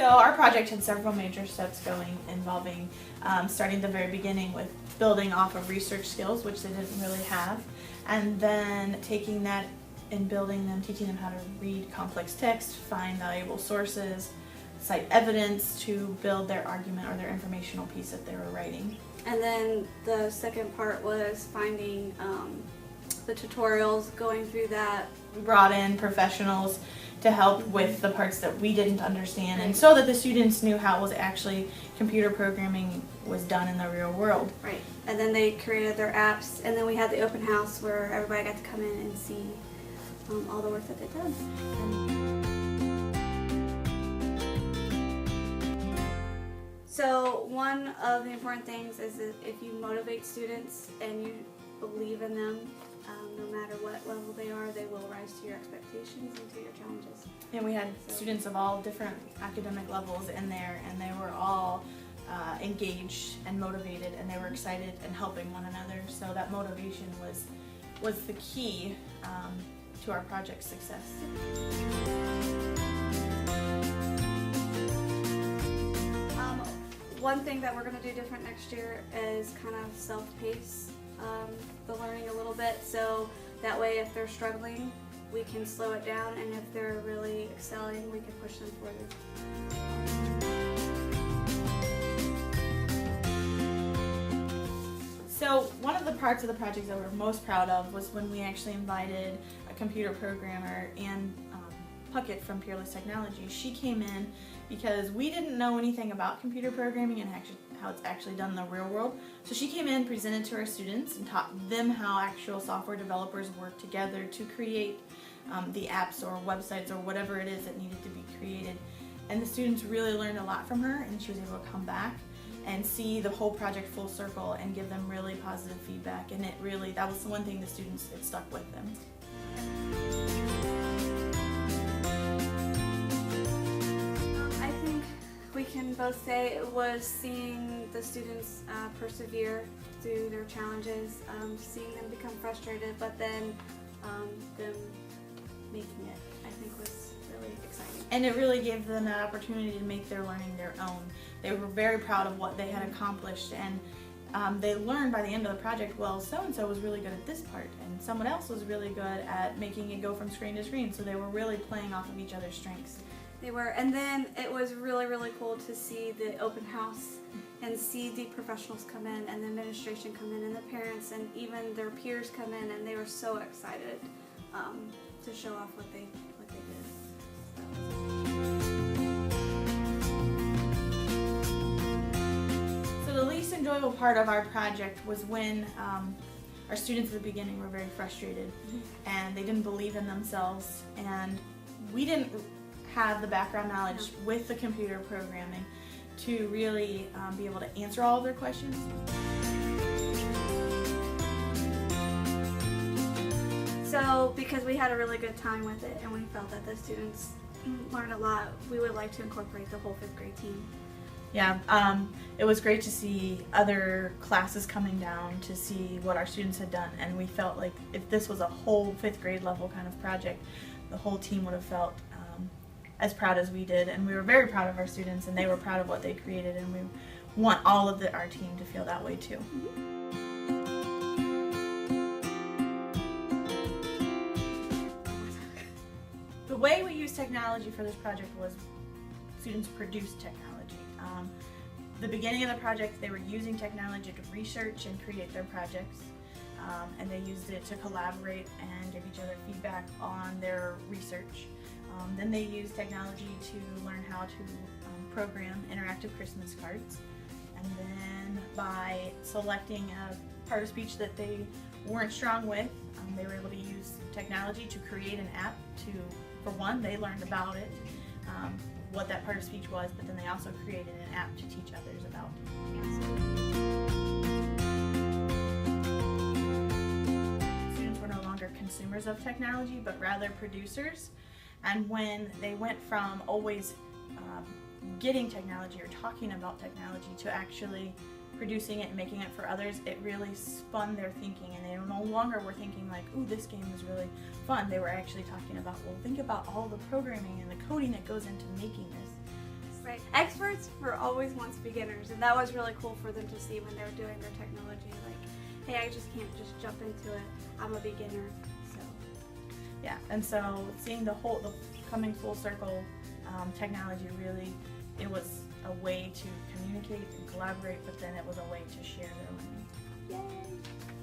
So our project had several major steps going, involving starting at the very beginning with building off of research skills, which they didn't really have, and then taking that and building them, teaching them how to read complex text, find valuable sources, cite evidence to build their argument or their informational piece that they were writing. And then the second part was finding the tutorials, going through that. We brought in professionals to help with the parts that we didn't understand, and so that the students knew how it was actually computer programming was done in the real world. Right. And then they created their apps, and then we had the open house where everybody got to come in and see all the work that they've done. So one of the important things is that if you motivate students and you believe in them, no matter what level they are, they will rise to your expectations and to your challenges. And we had students of all different academic levels in there, and they were all engaged and motivated, and they were excited and helping one another. So that motivation was the key to our project's success. One thing that we're going to do different next year is kind of self-pace the learning a little bit, so that way if they're struggling we can slow it down, and if they're really excelling we can push them further. So one of the parts of the project that we're most proud of was when we actually invited a computer programmer, Ann Puckett from Peerless Technology. She came in because we didn't know anything about computer programming and how it's actually done in the real world. So she came in, presented to our students, and taught them how actual software developers work together to create the apps or websites or whatever it is that needed to be created. And the students really learned a lot from her, and she was able to come back and see the whole project full circle and give them really positive feedback. And that was the one thing the students, it stuck with them. We can both say it was seeing the students persevere through their challenges, seeing them become frustrated, but then them making it, I think, was really exciting. And it really gave them that opportunity to make their learning their own. They were very proud of what they had accomplished, and they learned by the end of the project, well, so-and-so was really good at this part, and someone else was really good at making it go from screen to screen, so they were really playing off of each other's strengths. They were, and then it was really, really cool to see the open house and see the professionals come in and the administration come in and the parents and even their peers come in, and they were so excited to show off what they did. So the least enjoyable part of our project was when our students at the beginning were very frustrated and they didn't believe in themselves, and we didn't have the background knowledge with the computer programming to really be able to answer all of their questions. So because we had a really good time with it and we felt that the students learned a lot, we would like to incorporate the whole 5th grade team. Yeah, it was great to see other classes coming down to see what our students had done, and we felt like if this was a whole 5th grade level kind of project, the whole team would have felt as proud as we did, and we were very proud of our students, and they were proud of what they created, and we want all of our team to feel that way too. The way we used technology for this project was students produced technology. The beginning of the project, they were using technology to research and create their projects, and they used it to collaborate and give each other feedback on their research. Then they used technology to learn how to program interactive Christmas cards, and then by selecting a part of speech that they weren't strong with, they were able to use technology to create an app for one, they learned about it, what that part of speech was, but then they also created an app to teach others about it. Students were no longer consumers of technology, but rather producers. And when they went from always getting technology or talking about technology to actually producing it and making it for others, it really spun their thinking, and they no longer were thinking like, ooh, this game is really fun. They were actually talking about, well, think about all the programming and the coding that goes into making this. right. Experts were always once beginners, and that was really cool for them to see when they were doing their technology. Like, hey, I just can't just jump into it. I'm a beginner. So Yeah, and so seeing the coming full circle, technology really, it was a way to communicate and collaborate, but then it was a way to share their learning. yay!